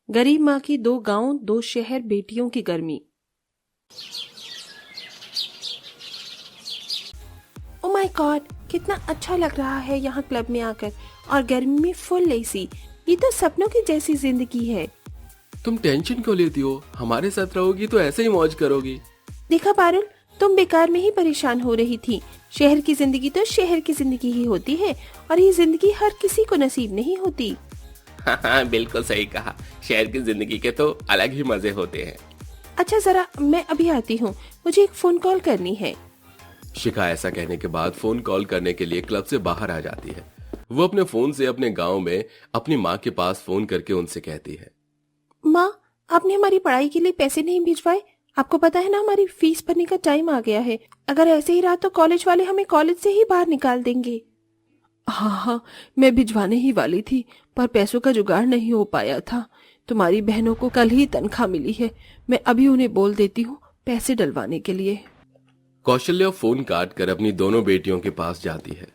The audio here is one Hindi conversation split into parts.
गरीब माँ की 2 गांव 2 शहर बेटियों की गर्मी। ओ माय गॉड, कितना अच्छा लग रहा है यहाँ क्लब में आकर, और गर्मी में फुल एसी। ये तो सपनों की जैसी जिंदगी है। तुम टेंशन क्यों लेती हो? हमारे साथ रहोगी तो ऐसे ही मौज करोगी। देखा पारुल, तुम बेकार में ही परेशान हो रही थी। शहर की जिंदगी तो शहर की जिंदगी ही होती है, और ये जिंदगी हर किसी को नसीब नहीं होती। हाँ, बिल्कुल सही कहा। शहर की जिंदगी के तो अलग ही मजे होते हैं। अच्छा जरा मैं अभी आती हूँ, मुझे एक फोन कॉल करनी है। शिखा ऐसा कहने के बाद फोन कॉल करने के लिए क्लब से बाहर आ जाती है। वो अपने फोन से अपने गांव में अपनी माँ के पास फोन करके उनसे कहती है, माँ, आपने हमारी पढ़ाई के लिए पैसे नहीं भिजवाए। आपको पता है ना, हमारी फीस भरने का टाइम आ गया है। अगर ऐसे ही रहा तो कॉलेज वाले हमें कॉलेज से ही बाहर निकाल देंगे। हाँ, मैं भिजवाने ही वाली थी, पर पैसों का जुगाड़ नहीं हो पाया था। तुम्हारी बहनों को कल ही तनख्वाह मिली है, मैं अभी उन्हें बोल देती हूँ पैसे डलवाने के लिए। कौशल्या फोन काट कर अपनी दोनों बेटियों के पास जाती है।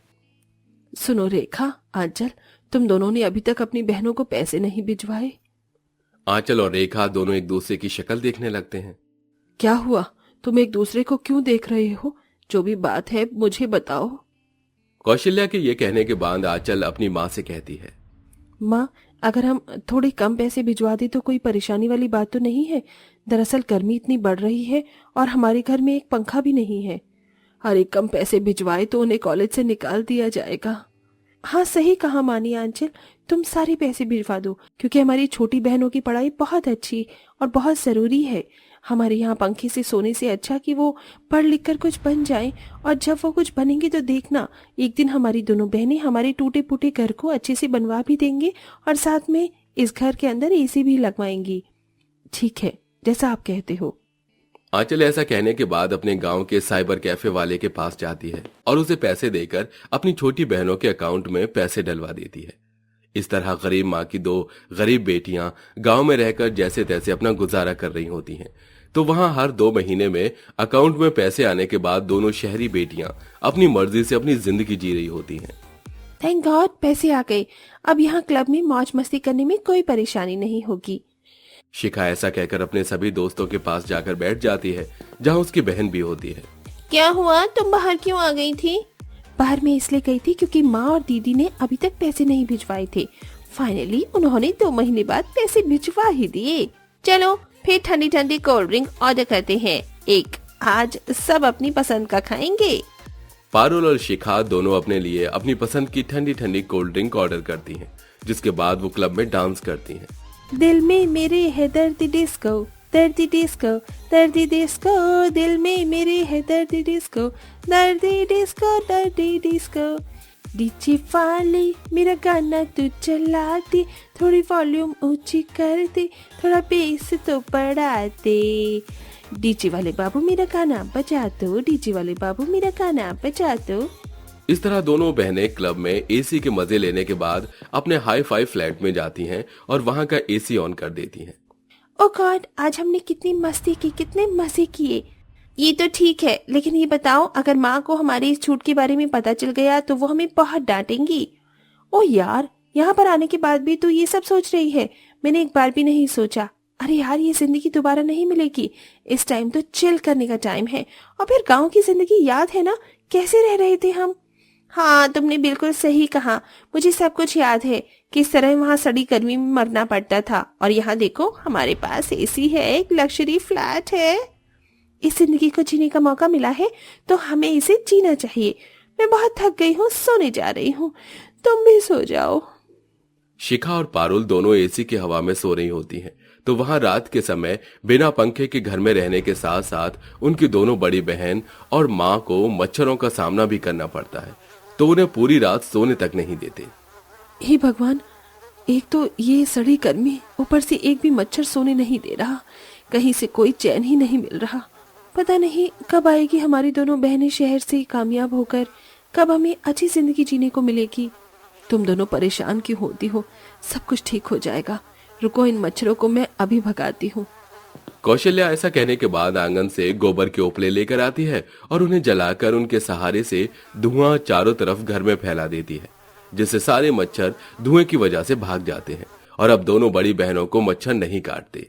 सुनो रेखा, आंचल, तुम दोनों ने अभी तक अपनी बहनों को पैसे नहीं भिजवाए। आंचल और रेखा दोनों एक दूसरे की शक्ल देखने लगते हैं। क्या हुआ? तुम एक दूसरे को क्यों देख रहे हो? जो भी बात है मुझे बताओ। कौशल्या के ये कहने के बाद आंचल अपनी माँ से कहती है, माँ, अगर हम थोड़े कम पैसे भिजवा दें तो कोई परेशानी वाली बात तो नहीं है? दरअसल गर्मी इतनी बढ़ रही है और हमारे घर में एक पंखा भी नहीं है। अरे कम पैसे भिजवाए तो उन्हें कॉलेज से निकाल दिया जाएगा। हाँ सही कहा मानी आंचल, तुम सारे पैसे भिजवा दो, क्योंकि हमारी छोटी बहनों की पढ़ाई बहुत अच्छी और बहुत जरूरी है। हमारे यहाँ पंखे से सोने से अच्छा कि वो पढ़ लिख कर कुछ बन जाएं, और जब वो कुछ बनेंगे तो देखना, एक दिन हमारी दोनों बहनें हमारे टूटे फूटे घर को अच्छे से बनवा भी देंगे, और साथ में इस घर के अंदर एसी भी लगवाएंगी। ठीक है, जैसा आप कहते हो। आंचल ऐसा कहने के बाद अपने गांव के साइबर कैफे वाले के पास जाती है और उसे पैसे देकर अपनी छोटी बहनों के अकाउंट में पैसे डलवा देती है। इस तरह गरीब माँ की 2 गरीब बेटियां गांव में रहकर जैसे तैसे अपना गुजारा कर रही होती हैं। तो वहां हर 2 महीने में अकाउंट में पैसे आने के बाद दोनों शहरी बेटियां अपनी मर्जी से अपनी जिंदगी जी रही होती हैं। थैंक गॉड, पैसे आ गए। अब यहाँ क्लब में मौज मस्ती करने में कोई परेशानी नहीं होगी। शिखा ऐसा कहकर अपने सभी दोस्तों के पास जाकर बैठ जाती है, जहां उसकी बहन भी होती है। क्या हुआ, तुम बाहर क्यों आ गई थी? बाहर में इसलिए गई थी क्योंकि माँ और दीदी ने अभी तक पैसे नहीं भिजवाए थे। फाइनली उन्होंने 2 महीने बाद पैसे भिजवा ही दिए। चलो फिर ठंडी ठंडी कोल्ड ड्रिंक ऑर्डर करते हैं एक। आज सब अपनी पसंद का खाएंगे। पारुल और शिखा दोनों अपने लिए अपनी पसंद की ठंडी ठंडी कोल्ड ड्रिंक ऑर्डर करती हैं, जिसके बाद वो क्लब में डांस करती हैं। दिल में मेरे है दर्द डिस्को, दर्द डिस्को, दर्द डिस्को, दिल में मेरे है दर्द डिस्को, दर्द डिस्को, दर्द डिस्को। डीजे वाले मेरा गाना तू चला दे, थोड़ी वॉल्यूम ऊंची कर दे, थोड़ा बेस तो बढ़ा दे। डीजे वाले बाबू मेरा गाना बजा दो, डीजे वाले बाबू मेरा गाना बजा दो। इस तरह दोनों बहनें क्लब में एसी के मजे लेने के बाद अपने हाई फाई फ्लैट में जाती हैं और वहां का एसी ऑन कर देती हैं। ओ गॉड, आज हमने कितनी मस्ती की, कितने मजे किए। ये तो ठीक है, लेकिन ये बताओ, अगर माँ को हमारी इस छूट के बारे में पता चल गया तो वो हमें बहुत डांटेंगी। ओ यार, यहाँ पर आने के बाद भी तू ये सब सोच रही है? मैंने एक बार भी नहीं सोचा। अरे यार, ये जिंदगी दोबारा नहीं मिलेगी। इस टाइम तो चिल करने का टाइम है। और फिर गाँव की जिंदगी याद है ना, कैसे रह रहे थे हम? हाँ, तुमने बिल्कुल सही कहा। मुझे सब कुछ याद है, किस तरह वहाँ सड़ी गर्मी में मरना पड़ता था। और यहाँ देखो, हमारे पास एसी है, एक लग्जरी फ्लैट है। इस जिंदगी को जीने का मौका मिला है तो हमें इसे जीना चाहिए। मैं बहुत थक गई हूँ, सोने जा रही हूँ, तुम भी सो जाओ। शिखा और पारुल दोनों एसी की हवा में सो रही होती हैं, तो वहां रात के समय बिना पंखे के घर में रहने के साथ साथ उनकी दोनों बड़ी बहन और माँ को मच्छरों का सामना भी करना पड़ता है, तो उन्हें पूरी रात सोने तक नहीं देते। हे भगवान, एक तो ये सड़ी गर्मी, ऊपर से एक भी मच्छर सोने नहीं दे रहा। कहीं से कोई चैन ही नहीं मिल रहा। पता नहीं कब आएगी हमारी दोनों बहनें शहर से कामयाब होकर, कब हमें अच्छी जिंदगी जीने को मिलेगी। तुम दोनों परेशान क्यों होती हो? सब कुछ ठीक हो जाएगा। रुको, इन मच्छरों को मैं अभी भगाती हूँ। कौशल्या ऐसा कहने के बाद आंगन से गोबर के उपले लेकर आती है और उन्हें जलाकर उनके सहारे से धुआं चारों तरफ घर में फैला देती है, जिससे सारे मच्छर धुएं की वजह से भाग जाते हैं और अब दोनों बड़ी बहनों को मच्छर नहीं काटते।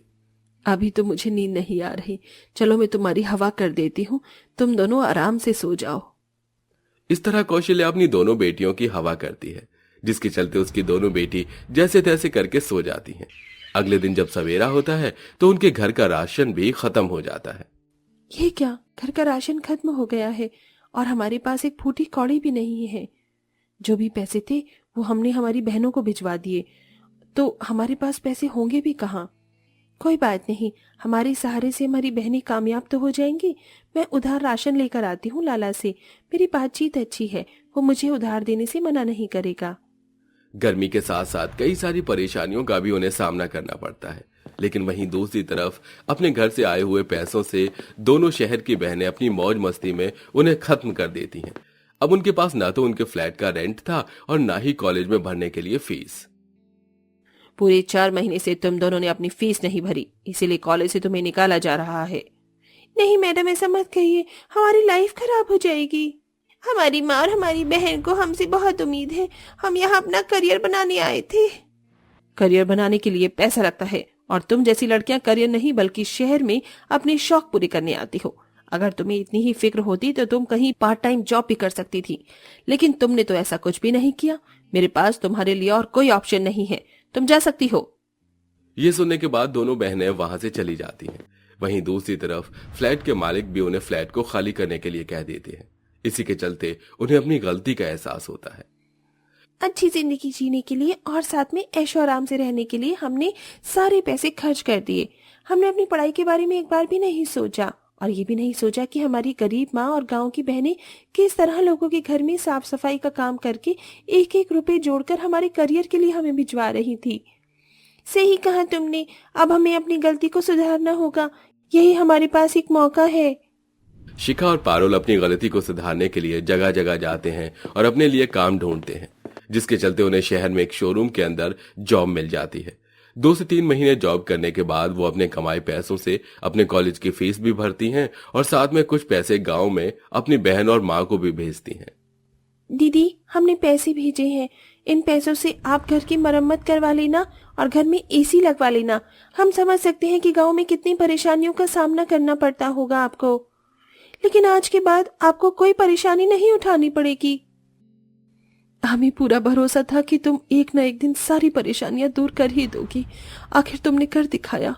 अभी तो मुझे नींद नहीं आ रही, चलो मैं तुम्हारी हवा कर देती हूँ, तुम दोनों आराम से सो जाओ। इस तरह कौशल्या अपनी दोनों बेटियों की हवा करती है, जिसके चलते उसकी दोनों बेटी जैसे तैसे करके सो जाती हैं। अगले दिन जब सवेरा होता है तो उनके घर का राशन भी खत्म हो जाता है। ये क्या, घर का राशन खत्म हो गया है और हमारे पास एक फूटी कौड़ी भी नहीं है। जो भी पैसे थे वो हमने हमारी बहनों को भिजवा दिए, तो हमारे पास पैसे होंगे भी कहाँ। कोई बात नहीं, हमारे सहारे से हमारी बहनें कामयाब तो हो जाएंगी। मैं उधार राशन लेकर आती हूँ लाला से, मेरी बातचीत अच्छी है, वो मुझे उधार देने से मना नहीं करेगा। गर्मी के साथ साथ कई सारी परेशानियों का भी उन्हें सामना करना पड़ता है, लेकिन वहीं दूसरी तरफ अपने घर से आए हुए पैसों से दोनों शहर की बहनें अपनी मौज मस्ती में उन्हें खत्म कर देती हैं। अब उनके पास ना तो उनके फ्लैट का रेंट था और ना ही कॉलेज में भरने के लिए फीस। पूरे 4 महीने से तुम दोनों ने अपनी फीस नहीं भरी, इसीलिए कॉलेज से तुम्हें निकाला जा रहा है। नहीं मैडम, ऐसा मत कहिए, हमारी लाइफ खराब हो जाएगी। हमारी माँ और हमारी बहन को हमसे बहुत उम्मीद है, हम यहाँ अपना करियर बनाने आए थे। करियर बनाने के लिए पैसा लगता है और तुम जैसी लड़कियां करियर नहीं बल्कि शहर में अपने शौक पूरे करने आती हो। अगर तुम्हें इतनी ही फिक्र होती तो तुम कहीं पार्ट टाइम जॉब भी कर सकती थी, लेकिन तुमने तो ऐसा कुछ भी नहीं किया। मेरे पास तुम्हारे लिए और कोई ऑप्शन नहीं है, तुम जा सकती हो। ये सुनने के बाद दोनों बहनें वहां से चली जाती हैं। वहीं दूसरी तरफ फ्लैट के मालिक भी उन्हें फ्लैट को खाली करने के लिए कह देते हैं। इसी के चलते उन्हें अपनी गलती का एहसास होता है। अच्छी जिंदगी जीने के लिए और साथ में ऐशो आराम से रहने के लिए हमने सारे पैसे खर्च कर दिए। हमने अपनी पढ़ाई के बारे में एक बार भी नहीं सोचा, और ये भी नहीं सोचा कि हमारी गरीब माँ और गांव की बहनें किस तरह लोगों के घर में साफ सफाई का काम करके एक एक रुपए जोड़कर हमारे करियर के लिए हमें भिजवा रही थी। सही कहा तुमने, अब हमें अपनी गलती को सुधारना होगा, यही हमारे पास एक मौका है। शिखा और पारुल अपनी गलती को सुधारने के लिए जगह जगह जाते हैं और अपने लिए काम ढूंढते हैं, जिसके चलते उन्हें शहर में एक शोरूम के अंदर जॉब मिल जाती है। 2 से 3 महीने जॉब करने के बाद वो अपने कमाए पैसों से अपने कॉलेज की फीस भी भरती हैं और साथ में कुछ पैसे गांव में अपनी बहन और माँ को भी भेजती हैं। दीदी, हमने पैसे भेजे हैं, इन पैसों से आप घर की मरम्मत करवा लेना और घर में एसी लगवा लेना। हम समझ सकते हैं कि गांव में कितनी परेशानियों का सामना करना पड़ता होगा आपको, लेकिन आज के बाद आपको कोई परेशानी नहीं उठानी पड़ेगी। हमें पूरा भरोसा था कि तुम एक न एक दिन सारी परेशानियां दूर कर ही दोगी, आखिर तुमने कर दिखाया।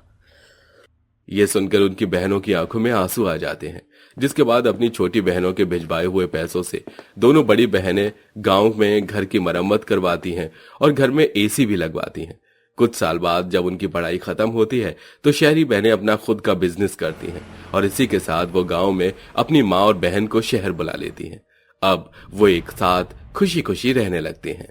ये सुनकर उनकी बहनों की आंखों में आंसू आ जाते हैं, जिसके बाद अपनी छोटी बहनों के भिजवाए हुए पैसों से दोनों बड़ी बहनें गांव में घर की मरम्मत करवाती हैं और घर में एसी भी लगवाती हैं। कुछ साल बाद जब उनकी पढ़ाई खत्म होती है तो शहरी बहनें अपना खुद का बिजनेस करती हैं और इसी के साथ वो गांव में अपनी माँ और बहन को शहर बुला लेती हैं। अब वो एक साथ खुशी खुशी रहने लगते हैं।